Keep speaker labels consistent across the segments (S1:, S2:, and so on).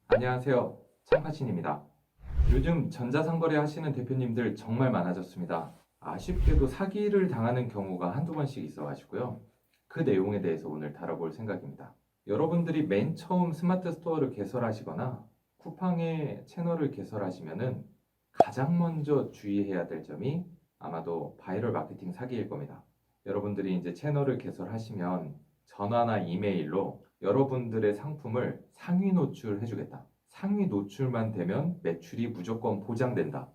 S1: 안녕하세요. 참파신입니다. 요즘 전자상거래 하시는 대표님들 정말 많아졌습니다. 아쉽게도 사기를 당하는 경우가 한두 번씩 있어가지고요. 그 내용에 대해서 오늘 다뤄볼 생각입니다. 여러분들이 맨 처음 스마트 스토어를 개설하시거나 쿠팡의 채널을 개설하시면은 가장 먼저 주의해야 될 점이 아마도 바이럴 마케팅 사기일 겁니다. 여러분들이 이제 채널을 개설하시면 전화나 이메일로 여러분들의 상품을 상위 노출해주겠다. 상위 노출만 되면 매출이 무조건 보장된다.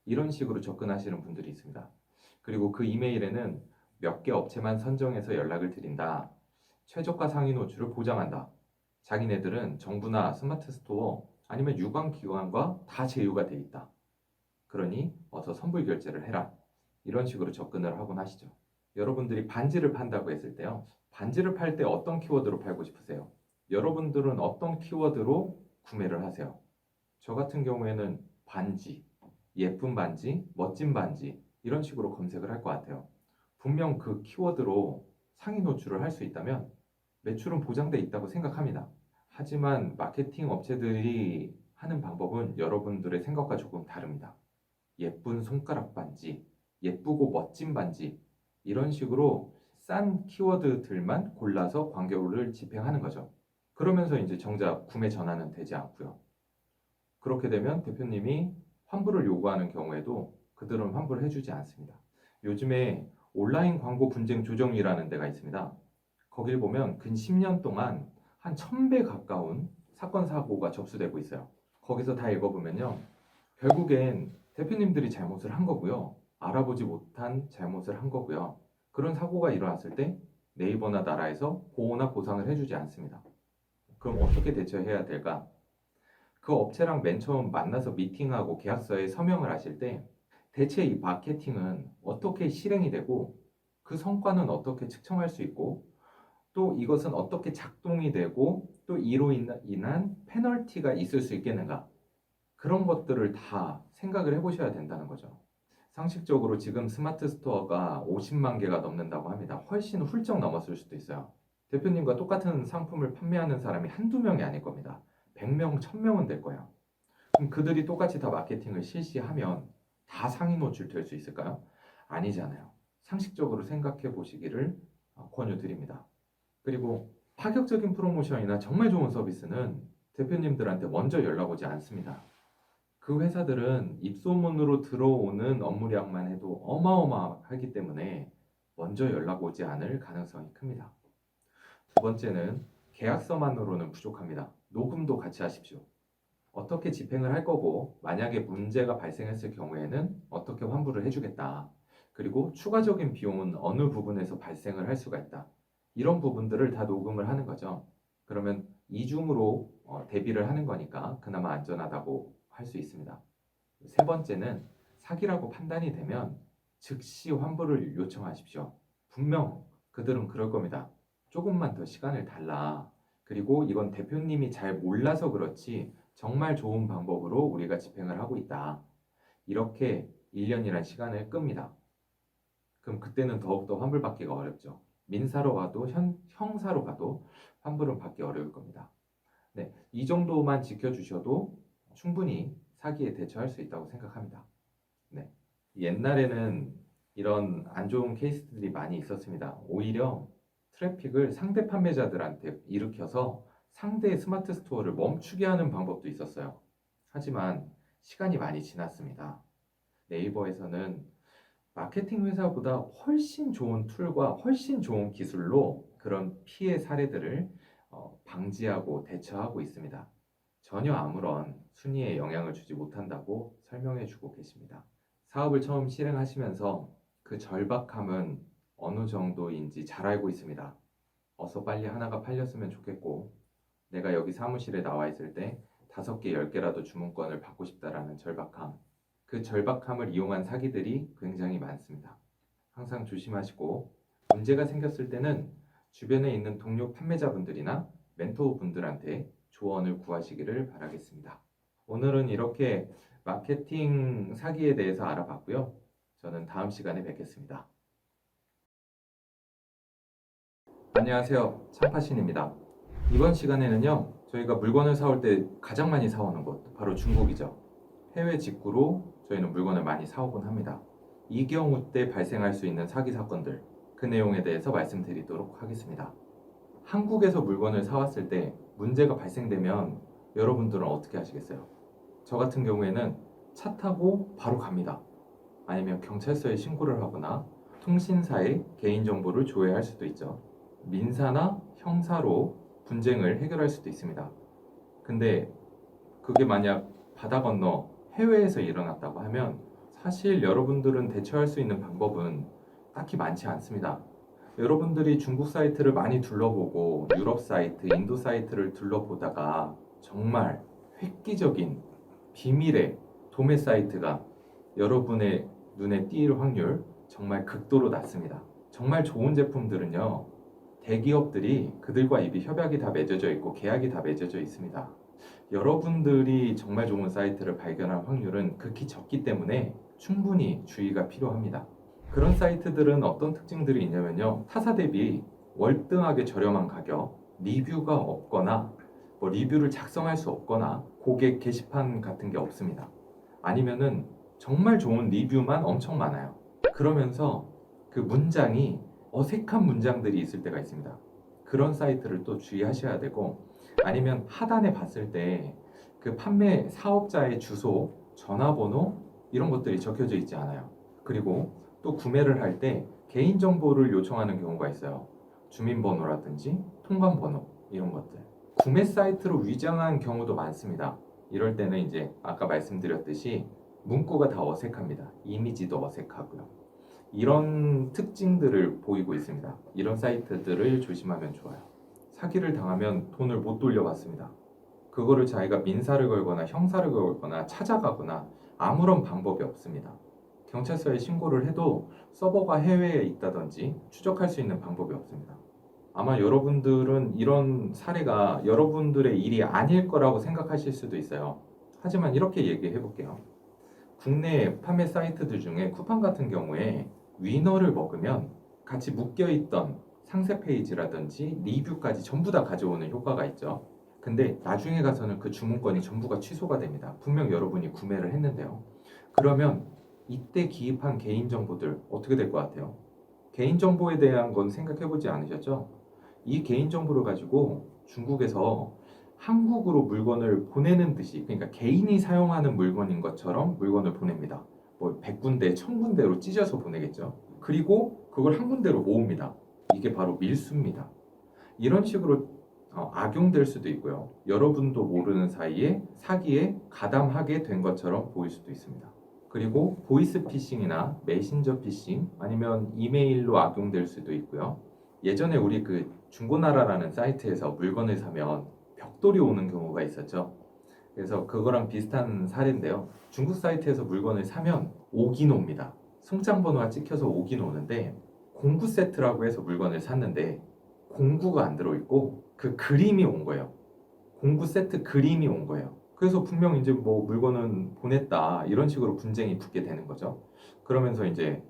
S1: 이런 식으로 접근하시는 분들이 있습니다. 그리고 그 이메일에는 몇 개 업체만 선정해서 연락을 드린다. 최저가 상위 노출을 보장한다. 자기네들은 정부나 스마트 스토어 아니면 유관기관과 다 제휴가 돼 있다. 그러니 어서 선불 결제를 해라. 이런 식으로 접근을 하곤 하시죠. 여러분들이 반지를 판다고 했을 때요. 반지를 팔 때 어떤 키워드로 팔고 싶으세요? 여러분들은 어떤 키워드로 구매를 하세요? 저 같은 경우에는 반지, 예쁜 반지, 멋진 반지 이런 식으로 검색을 할 것 같아요. 분명 그 키워드로 상위 노출을 할 수 있다면 매출은 보장돼 있다고 생각합니다. 하지만 마케팅 업체들이 하는 방법은 여러분들의 생각과 조금 다릅니다. 예쁜 손가락 반지, 예쁘고 멋진 반지 이런 식으로 싼 키워드들만 골라서 광고를 집행하는 거죠. 그러면서 이제 정작 구매 전환은 되지 않고요. 그렇게 되면 대표님이 환불을 요구하는 경우에도 그들은 환불을 해주지 않습니다. 요즘에 온라인 광고 분쟁 조정이라는 데가 있습니다. 거길 보면 근 10년 동안 한 1000배 가까운 사건 사고가 접수되고 있어요. 거기서 다 읽어보면요. 결국엔 대표님들이 잘못을 한 거고요. 알아보지 못한 잘못을 한 거고요. 그런 사고가 일어났을 때 네이버나 나라에서 보호나 보상을 해주지 않습니다. 그럼 어떻게 대처해야 될까? 그 업체랑 맨 처음 만나서 미팅하고 계약서에 서명을 하실 때 대체 이 마케팅은 어떻게 실행이 되고 그 성과는 어떻게 측정할 수 있고 또 이것은 어떻게 작동이 되고 또 이로 인한 페널티가 있을 수 있겠는가? 그런 것들을 다 생각을 해보셔야 된다는 거죠. 상식적으로 지금 스마트 스토어가 50만 개가 넘는다고 합니다. 훨씬 훌쩍 넘었을 수도 있어요. 대표님과 똑같은 상품을 판매하는 사람이 한두 명이 아닐 겁니다. 100명, 1000명은 될 거예요. 그럼 그들이 똑같이 다 마케팅을 실시하면 다 상위 노출 될 수 있을까요? 아니잖아요. 상식적으로 생각해 보시기를 권유드립니다. 그리고 파격적인 프로모션이나 정말 좋은 서비스는 대표님들한테 먼저 연락 오지 않습니다. 그 회사들은 입소문으로 들어오는 업무량만 해도 어마어마하기 때문에 먼저 연락 오지 않을 가능성이 큽니다. 두 번째는 계약서만으로는 부족합니다. 녹음도 같이 하십시오. 어떻게 집행을 할 거고 만약에 문제가 발생했을 경우에는 어떻게 환불을 해주겠다. 그리고 추가적인 비용은 어느 부분에서 발생을 할 수가 있다. 이런 부분들을 다 녹음을 하는 거죠. 그러면 이중으로 대비를 하는 거니까 그나마 안전하다고 할 수 있습니다. 세 번째는 사기라고 판단이 되면 즉시 환불을 요청하십시오. 분명 그들은 그럴 겁니다. 조금만 더 시간을 달라. 그리고 이건 대표님이 잘 몰라서 그렇지 정말 좋은 방법으로 우리가 집행을 하고 있다. 이렇게 1년이란 시간을 끕니다. 그럼 그때는 더욱더 환불받기가 어렵죠. 민사로 가도 형사로 가도 환불은 받기 어려울 겁니다. 네, 이 정도만 지켜주셔도 충분히 사기에 대처할 수 있다고 생각합니다. 네, 옛날에는 이런 안 좋은 케이스들이 많이 있었습니다. 오히려 트래픽을 상대 판매자들한테 일으켜서 상대의 스마트 스토어를 멈추게 하는 방법도 있었어요. 하지만 시간이 많이 지났습니다. 네이버에서는 마케팅 회사보다 훨씬 좋은 툴과 훨씬 좋은 기술로 그런 피해 사례들을 방지하고 대처하고 있습니다. 전혀 아무런 순위에 영향을 주지 못한다고 설명해 주고 계십니다. 사업을 처음 실행하시면서 그 절박함은 어느 정도인지 잘 알고 있습니다. 어서 빨리 하나가 팔렸으면 좋겠고 내가 여기 사무실에 나와 있을 때 5개, 10개라도 주문권을 받고 싶다라는 절박함. 그 절박함을 이용한 사기들이 굉장히 많습니다. 항상 조심하시고 문제가 생겼을 때는 주변에 있는 동료 판매자분들이나 멘토분들한테 조언을 구하시기를 바라겠습니다. 오늘은 이렇게 마케팅 사기에 대해서 알아봤고요. 저는 다음 시간에 뵙겠습니다. 안녕하세요. 참파신입니다. 이번 시간에는요, 저희가 물건을 사올 때 가장 많이 사오는 곳 바로 중국이죠. 해외 직구로 저희는 물건을 많이 사오곤 합니다. 이 경우 때 발생할 수 있는 사기 사건들, 그 내용에 대해서 말씀드리도록 하겠습니다. 한국에서 물건을 사왔을 때 문제가 발생되면 여러분들은 어떻게 하시겠어요? 저 같은 경우에는 차 타고 바로 갑니다. 아니면 경찰서에 신고를 하거나 통신사에 개인정보를 조회할 수도 있죠. 민사나 형사로 분쟁을 해결할 수도 있습니다. 근데 그게 만약 바다 건너 해외에서 일어났다고 하면 사실 여러분들은 대처할 수 있는 방법은 딱히 많지 않습니다. 여러분들이 중국 사이트를 많이 둘러보고 유럽 사이트, 인도 사이트를 둘러보다가 정말 획기적인 비밀의 도매 사이트가 여러분의 눈에 띌 확률 정말 극도로 낮습니다. 정말 좋은 제품들은요, 대기업들이 그들과 이미 협약이 다 맺어져 있고 계약이 다 맺어져 있습니다. 여러분들이 정말 좋은 사이트를 발견할 확률은 극히 적기 때문에 충분히 주의가 필요합니다. 그런 사이트들은 어떤 특징들이 있냐면요, 타사 대비 월등하게 저렴한 가격, 리뷰가 없거나 리뷰를 작성할 수 없거나 고객 게시판 같은 게 없습니다. 아니면은 정말 좋은 리뷰만 엄청 많아요. 그러면서 그 문장이 어색한 문장들이 있을 때가 있습니다. 그런 사이트를 또 주의하셔야 되고, 아니면 하단에 봤을 때 그 판매 사업자의 주소, 전화번호 이런 것들이 적혀져 있지 않아요. 그리고 또 구매를 할 때 개인정보를 요청하는 경우가 있어요. 주민번호라든지 통관번호 이런 것들. 구매 사이트로 위장한 경우도 많습니다. 이럴 때는 이제 아까 말씀드렸듯이 문구가 다 어색합니다. 이미지도 어색하고요. 이런 특징들을 보이고 있습니다. 이런 사이트들을 조심하면 좋아요. 사기를 당하면 돈을 못 돌려받습니다. 그거를 자기가 민사를 걸거나 형사를 걸거나 찾아가거나 아무런 방법이 없습니다. 경찰서에 신고를 해도 서버가 해외에 있다든지 추적할 수 있는 방법이 없습니다. 아마 여러분들은 이런 사례가 여러분들의 일이 아닐 거라고 생각하실 수도 있어요. 하지만 이렇게 얘기해 볼게요. 국내 판매 사이트들 중에 쿠팡 같은 경우에 위너를 먹으면 같이 묶여있던 상세 페이지라든지 리뷰까지 전부 다 가져오는 효과가 있죠. 근데 나중에 가서는 그 주문권이 전부가 취소가 됩니다. 분명 여러분이 구매를 했는데요. 그러면 이때 기입한 개인정보들 어떻게 될 것 같아요? 개인정보에 대한 건 생각해보지 않으셨죠? 이 개인정보를 가지고 중국에서 한국으로 물건을 보내는 듯이, 그러니까 개인이 사용하는 물건인 것처럼 물건을 보냅니다. 100군데, 1000군데로 찢어서 보내겠죠. 그리고 그걸 한 군데로 모읍니다. 이게 바로 밀수입니다. 이런 식으로 악용될 수도 있고요. 여러분도 모르는 사이에 사기에 가담하게 된 것처럼 보일 수도 있습니다. 그리고 보이스 피싱이나 메신저 피싱 아니면 이메일로 악용될 수도 있고요. 예전에 우리 그 중고나라라는 사이트에서 물건을 사면 벽돌이 오는 경우가 있었죠. 그래서 그거랑 비슷한 사례인데요. 중국 사이트에서 물건을 사면 오긴 옵니다. 송장 번호가 찍혀서 오긴 오는데 공구 세트라고 해서 물건을 샀는데 공구가 안 들어있고 그 그림이 온 거예요. 공구 세트 그림이 온 거예요. 그래서 분명 이제 물건은 보냈다 이런 식으로 분쟁이 붙게 되는 거죠. 그러면서 이제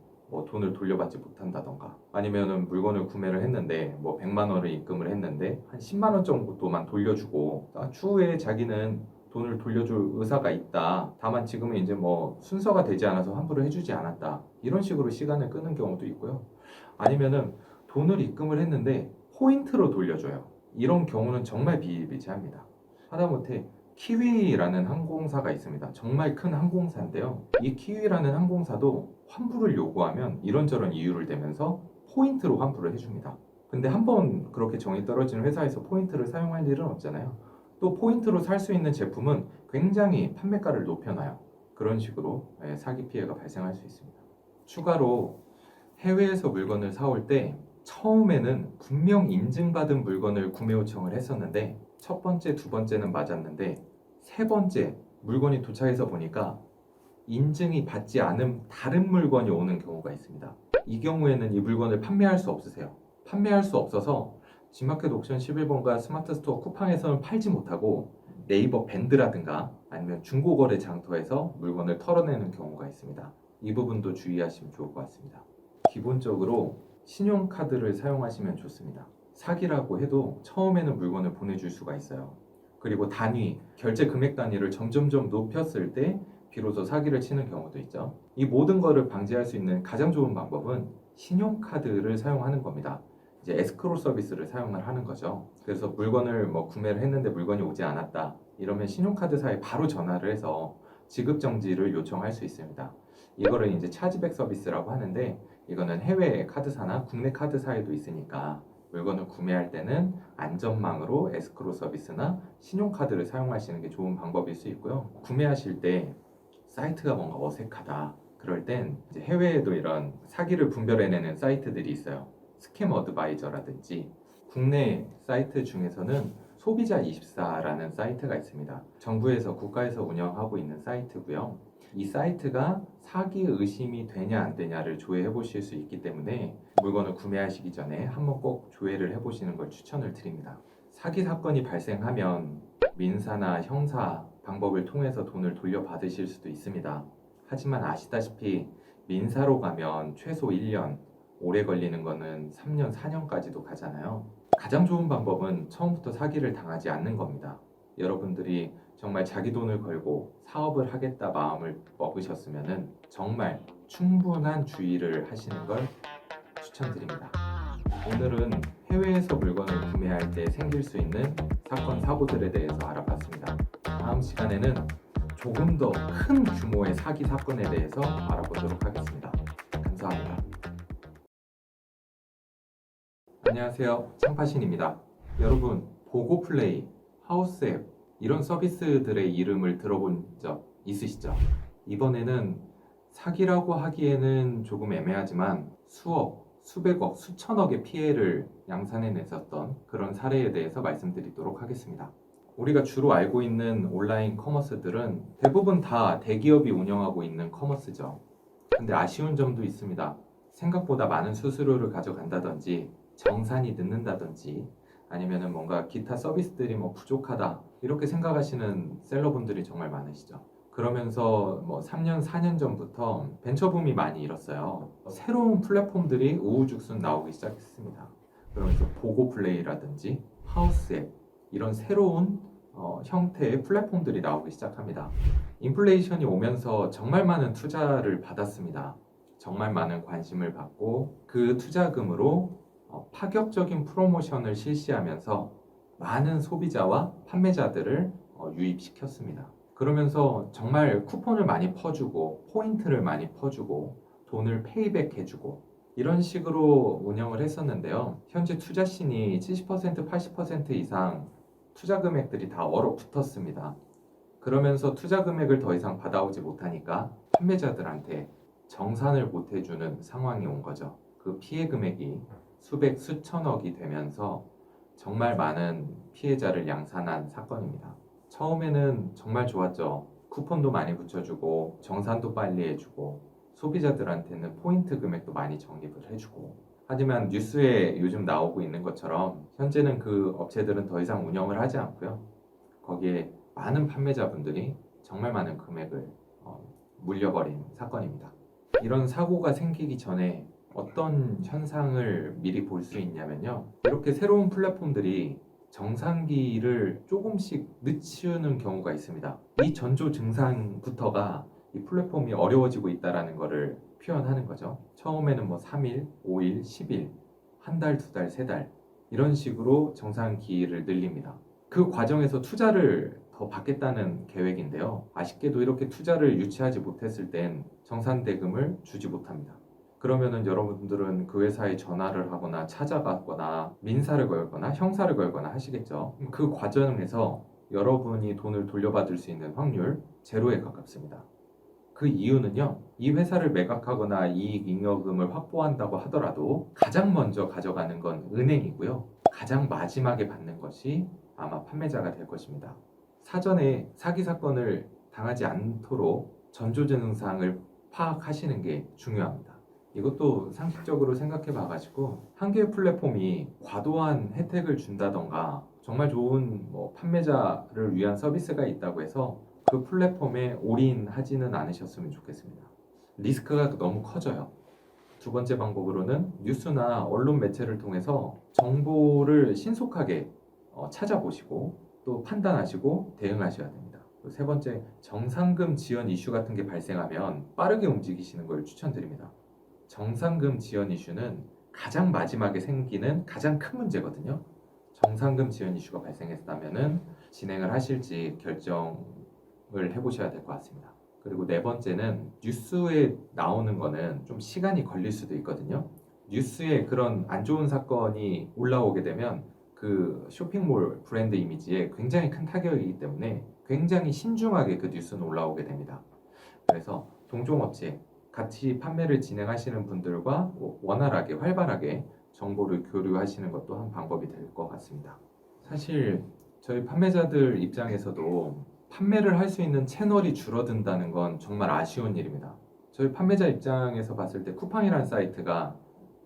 S1: 돈을 돌려받지 못한다던가 아니면은 물건을 구매를 했는데 100만 원을 입금을 했는데 한 10만 원 정도만 돌려주고 추후에 자기는 돈을 돌려줄 의사가 있다. 다만 지금은 이제 순서가 되지 않아서 환불을 해주지 않았다. 이런 식으로 시간을 끄는 경우도 있고요. 아니면은 돈을 입금을 했는데 포인트로 돌려줘요. 이런 경우는 정말 비일비재합니다. 하다못해 키위라는 항공사가 있습니다. 정말 큰 항공사인데요. 이 키위라는 항공사도 환불을 요구하면 이런저런 이유를 대면서 포인트로 환불을 해줍니다. 근데 한번 그렇게 정이 떨어진 회사에서 포인트를 사용할 일은 없잖아요. 또 포인트로 살 수 있는 제품은 굉장히 판매가를 높여놔요. 그런 식으로 사기 피해가 발생할 수 있습니다. 추가로 해외에서 물건을 사올 때 처음에는 분명 인증받은 물건을 구매 요청을 했었는데 첫 번째, 두 번째는 맞았는데 세 번째 물건이 도착해서 보니까 인증이 받지 않은 다른 물건이 오는 경우가 있습니다. 이 경우에는 이 물건을 판매할 수 없으세요. 판매할 수 없어서 G마켓 옥션 11번가 스마트 스토어 쿠팡에서는 팔지 못하고 네이버 밴드라든가 아니면 중고거래 장터에서 물건을 털어내는 경우가 있습니다. 이 부분도 주의하시면 좋을 것 같습니다. 기본적으로 신용카드를 사용하시면 좋습니다. 사기라고 해도 처음에는 물건을 보내줄 수가 있어요. 그리고 단위, 결제 금액 단위를 점점점 높였을 때 비로소 사기를 치는 경우도 있죠. 이 모든 거를 방지할 수 있는 가장 좋은 방법은 신용카드를 사용하는 겁니다. 이제 에스크로 서비스를 사용을 하는 거죠. 그래서 물건을 구매를 했는데 물건이 오지 않았다. 이러면 신용카드사에 바로 전화를 해서 지급 정지를 요청할 수 있습니다. 이거를 이제 차지백 서비스라고 하는데 이거는 해외 카드사나 국내 카드사에도 있으니까 물건을 구매할 때는 안전망으로 에스크로 서비스나 신용카드를 사용하시는 게 좋은 방법일 수 있고요. 구매하실 때 사이트가 뭔가 어색하다. 그럴 땐 이제 해외에도 이런 사기를 분별해내는 사이트들이 있어요. 스캠 어드바이저라든지 국내 사이트 중에서는 소비자24라는 사이트가 있습니다. 정부에서 국가에서 운영하고 있는 사이트고요. 이 사이트가 사기 의심이 되냐 안 되냐를 조회해 보실 수 있기 때문에 물건을 구매하시기 전에 한번 꼭 조회를 해 보시는 걸 추천을 드립니다. 사기 사건이 발생하면 민사나 형사 방법을 통해서 돈을 돌려받으실 수도 있습니다. 하지만 아시다시피 민사로 가면 최소 1년, 오래 걸리는 거는 3년, 4년까지도 가잖아요. 가장 좋은 방법은 처음부터 사기를 당하지 않는 겁니다. 여러분들이 정말 자기 돈을 걸고 사업을 하겠다 마음을 먹으셨으면 정말 충분한 주의를 하시는 걸 추천드립니다. 오늘은 해외에서 물건을 구매할 때 생길 수 있는 사건, 사고들에 대해서 알아봤습니다. 다음 시간에는 조금 더 큰 규모의 사기 사건에 대해서 알아보도록 하겠습니다. 감사합니다. 안녕하세요. 창파신입니다. 여러분, 보고플레이, 하우스앱 이런 서비스들의 이름을 들어본 적 있으시죠? 이번에는 사기라고 하기에는 조금 애매하지만 수억, 수백억, 수천억의 피해를 양산해냈었던 그런 사례에 대해서 말씀드리도록 하겠습니다. 우리가 주로 알고 있는 온라인 커머스들은 대부분 다 대기업이 운영하고 있는 커머스죠. 근데 아쉬운 점도 있습니다. 생각보다 많은 수수료를 가져간다든지 정산이 늦는다든지 아니면은 뭔가 기타 서비스들이 부족하다 이렇게 생각하시는 셀러분들이 정말 많으시죠. 그러면서 3년, 4년 전부터 벤처붐이 많이 일었어요. 새로운 플랫폼들이 우후죽순 나오기 시작했습니다. 그러면서 보고플레이라든지 하우스앱 이런 새로운 형태의 플랫폼들이 나오기 시작합니다. 인플레이션이 오면서 정말 많은 투자를 받았습니다. 정말 많은 관심을 받고 그 투자금으로 파격적인 프로모션을 실시하면서 많은 소비자와 판매자들을 유입시켰습니다. 그러면서 정말 쿠폰을 많이 퍼주고 포인트를 많이 퍼주고 돈을 페이백 해주고 이런 식으로 운영을 했었는데요. 현재 투자신이 70%, 80% 이상 투자 금액들이 다 얼어붙었습니다. 그러면서 투자 금액을 더 이상 받아오지 못하니까 판매자들한테 정산을 못 해주는 상황이 온 거죠. 그 피해 금액이 수백, 수천억이 되면서 정말 많은 피해자를 양산한 사건입니다. 처음에는 정말 좋았죠. 쿠폰도 많이 붙여주고 정산도 빨리 해주고 소비자들한테는 포인트 금액도 많이 적립을 해주고 하지만 뉴스에 요즘 나오고 있는 것처럼 현재는 그 업체들은 더 이상 운영을 하지 않고요. 거기에 많은 판매자분들이 정말 많은 금액을 물려버린 사건입니다. 이런 사고가 생기기 전에 어떤 현상을 미리 볼 수 있냐면요. 이렇게 새로운 플랫폼들이 정상기를 조금씩 늦추는 경우가 있습니다. 이 전조 증상부터가 이 플랫폼이 어려워지고 있다는 것을 표현하는 거죠. 처음에는 3일, 5일, 10일, 한 달, 두 달, 세 달 이런 식으로 정상기를 늘립니다. 그 과정에서 투자를 더 받겠다는 계획인데요. 아쉽게도 이렇게 투자를 유치하지 못했을 땐 정산대금을 주지 못합니다. 그러면은 여러분들은 그 회사에 전화를 하거나 찾아가거나 민사를 걸거나 형사를 걸거나 하시겠죠. 그 과정에서 여러분이 돈을 돌려받을 수 있는 확률 제로에 가깝습니다. 그 이유는요, 이 회사를 매각하거나 이익 잉여금을 확보한다고 하더라도 가장 먼저 가져가는 건 은행이고요. 가장 마지막에 받는 것이 아마 판매자가 될 것입니다. 사전에 사기 사건을 당하지 않도록 전조 증상을 파악하시는 게 중요합니다. 이것도 상식적으로 생각해 봐가지고 한 개의 플랫폼이 과도한 혜택을 준다던가 정말 좋은 판매자를 위한 서비스가 있다고 해서 그 플랫폼에 올인하지는 않으셨으면 좋겠습니다. 리스크가 너무 커져요. 두 번째 방법으로는 뉴스나 언론 매체를 통해서 정보를 신속하게 찾아보시고 또 판단하시고 대응하셔야 됩니다. 세 번째, 정상금 지연 이슈 같은 게 발생하면 빠르게 움직이시는 걸 추천드립니다. 정상금 지연 이슈는 가장 마지막에 생기는 가장 큰 문제거든요. 정상금 지연 이슈가 발생했다면은 진행을 하실지 결정을 해보셔야 될 것 같습니다. 그리고 네 번째는 뉴스에 나오는 거는 좀 시간이 걸릴 수도 있거든요. 뉴스에 그런 안 좋은 사건이 올라오게 되면 그 쇼핑몰 브랜드 이미지에 굉장히 큰 타격이기 때문에 굉장히 신중하게 그 뉴스는 올라오게 됩니다. 그래서 동종업체 같이 판매를 진행하시는 분들과 원활하게 활발하게 정보를 교류하시는 것도 한 방법이 될 것 같습니다. 사실 저희 판매자들 입장에서도 판매를 할 수 있는 채널이 줄어든다는 건 정말 아쉬운 일입니다. 저희 판매자 입장에서 봤을 때 쿠팡이라는 사이트가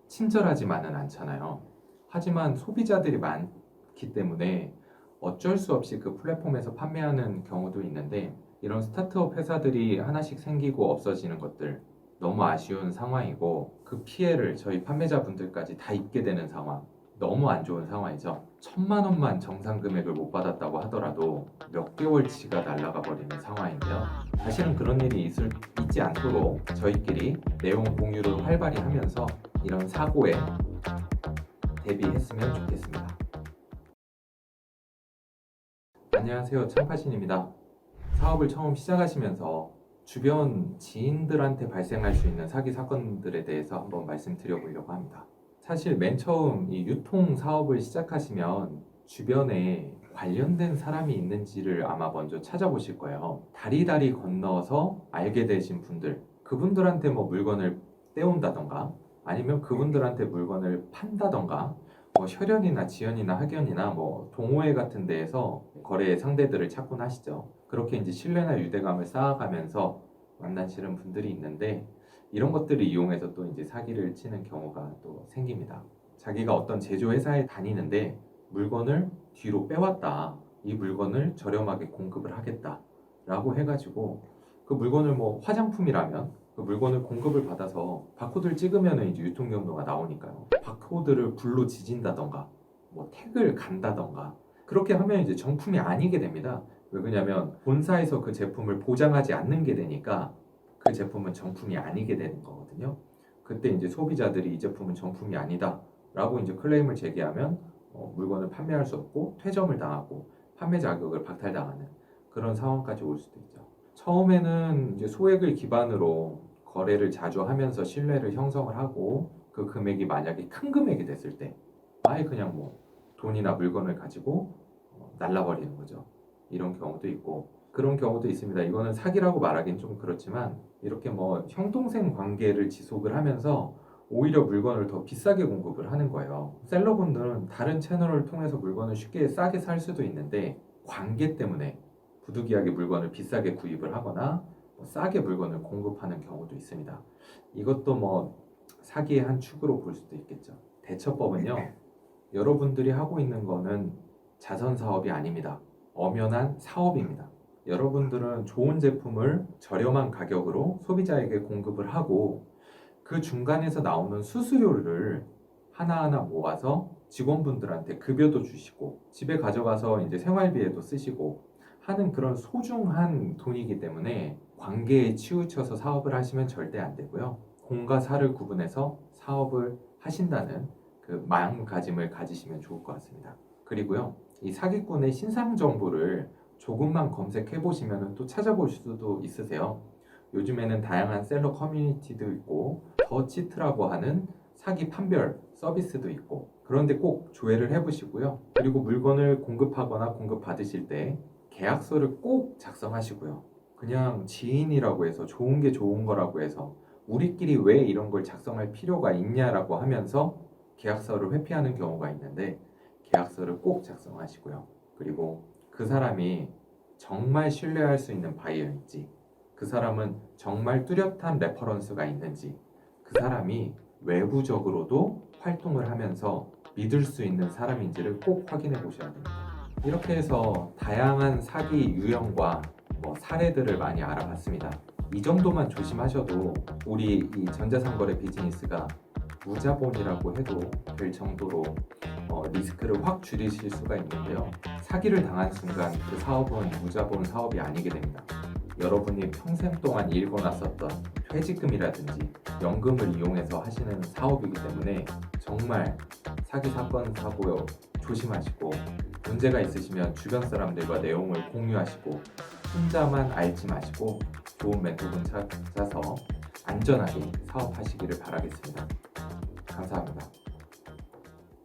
S1: 친절하지만은 않잖아요. 하지만 소비자들이 많기 때문에 어쩔 수 없이 그 플랫폼에서 판매하는 경우도 있는데, 이런 스타트업 회사들이 하나씩 생기고 없어지는 것들 너무 아쉬운 상황이고, 그 피해를 저희 판매자분들까지 다 입게 되는 상황, 너무 안 좋은 상황이죠. 1,000만 원만 정상 금액을 못 받았다고 하더라도 몇 개월치가 날아가 버리는 상황인데요. 다시는 그런 일이 있지 않도록 저희끼리 내용 공유를 활발히 하면서 이런 사고에 대비했으면 좋겠습니다. 안녕하세요, 창파신입니다. 사업을 처음 시작하시면서 주변 지인들한테 발생할 수 있는 사기 사건들에 대해서 한번 말씀드려보려고 합니다. 사실 맨 처음 이 유통 사업을 시작하시면 주변에 관련된 사람이 있는지를 아마 먼저 찾아보실 거예요. 다리 건너서 알게 되신 분들, 그분들한테 뭐 물건을 떼온다던가 아니면 그분들한테 물건을 판다던가, 뭐 혈연이나 지연이나 학연이나 뭐 동호회 같은 데에서 거래 상대들을 찾곤 하시죠. 그렇게 이제 신뢰나 유대감을 쌓아가면서 만나시는 분들이 있는데, 이런 것들을 이용해서 또 이제 사기를 치는 경우가 또 생깁니다. 자기가 어떤 제조회사에 다니는데 물건을 뒤로 빼왔다, 이 물건을 저렴하게 공급을 하겠다 라고 해가지고, 그 물건을 뭐 화장품이라면 그 물건을 공급을 받아서 바코드를 찍으면 이제 유통경로가 나오니까요. 바코드를 불로 지진다던가 뭐 택을 간다던가 그렇게 하면 이제 정품이 아니게 됩니다. 왜 그러냐면 본사에서 그 제품을 보장하지 않는 게 되니까 그 제품은 정품이 아니게 되는 거거든요. 그때 이제 소비자들이 이 제품은 정품이 아니다 라고 이제 클레임을 제기하면 물건을 판매할 수 없고 퇴점을 당하고 판매 자격을 박탈당하는 그런 상황까지 올 수도 있죠. 처음에는 이제 소액을 기반으로 거래를 자주 하면서 신뢰를 형성을 하고, 그 금액이 만약에 큰 금액이 됐을 때 아예 그냥 뭐 돈이나 물건을 가지고 날라버리는 거죠. 이런 경우도 있고, 그런 경우도 있습니다. 이거는 사기라고 말하기는 좀 그렇지만, 이렇게 뭐 형동생 관계를 지속을 하면서 오히려 물건을 더 비싸게 공급을 하는 거예요. 셀러분들은 다른 채널을 통해서 물건을 쉽게 싸게 살 수도 있는데, 관계 때문에 부득이하게 물건을 비싸게 구입을 하거나 싸게 물건을 공급하는 경우도 있습니다. 이것도 뭐 사기의 한 축으로 볼 수도 있겠죠. 대처법은요, 여러분들이 하고 있는 거는 자선 사업이 아닙니다. 엄연한 사업입니다. 여러분들은 좋은 제품을 저렴한 가격으로 소비자에게 공급을 하고, 그 중간에서 나오는 수수료를 하나하나 모아서 직원분들한테 급여도 주시고 집에 가져가서 이제 생활비에도 쓰시고 하는 그런 소중한 돈이기 때문에 관계에 치우쳐서 사업을 하시면 절대 안 되고요. 공과 사를 구분해서 사업을 하신다는 그 마음가짐을 가지시면 좋을 것 같습니다. 그리고요, 이 사기꾼의 신상 정보를 조금만 검색해 보시면 또 찾아볼 수도 있으세요. 요즘에는 다양한 셀러 커뮤니티도 있고 더 치트라고 하는 사기 판별 서비스도 있고, 그런데 꼭 조회를 해보시고요. 그리고 물건을 공급하거나 공급받으실 때 계약서를 꼭 작성하시고요. 그냥 지인이라고 해서 좋은 게 좋은 거라고 해서 우리끼리 왜 이런 걸 작성할 필요가 있냐라고 하면서 계약서를 회피하는 경우가 있는데, 계약서를 꼭 작성하시고요. 그리고 그 사람이 정말 신뢰할 수 있는 바이어인지, 그 사람은 정말 뚜렷한 레퍼런스가 있는지, 그 사람이 외부적으로도 활동을 하면서 믿을 수 있는 사람인지를 꼭 확인해 보셔야 됩니다. 이렇게 해서 다양한 사기 유형과 사례들을 많이 알아봤습니다. 이 정도만 조심하셔도 우리 이 전자상거래 비즈니스가 무자본이라고 해도 될 정도로 리스크를 확 줄이실 수가 있는데요. 사기를 당한 순간 그 사업은 무자본 사업이 아니게 됩니다. 여러분이 평생 동안 일궈 놨었던 퇴직금이라든지 연금을 이용해서 하시는 사업이기 때문에 정말 사기 사건 사고 조심하시고, 문제가 있으시면 주변 사람들과 내용을 공유하시고, 혼자만 앓지 마시고 좋은 멘토분 찾아서 안전하게 사업하시기를 바라겠습니다. 감사합니다.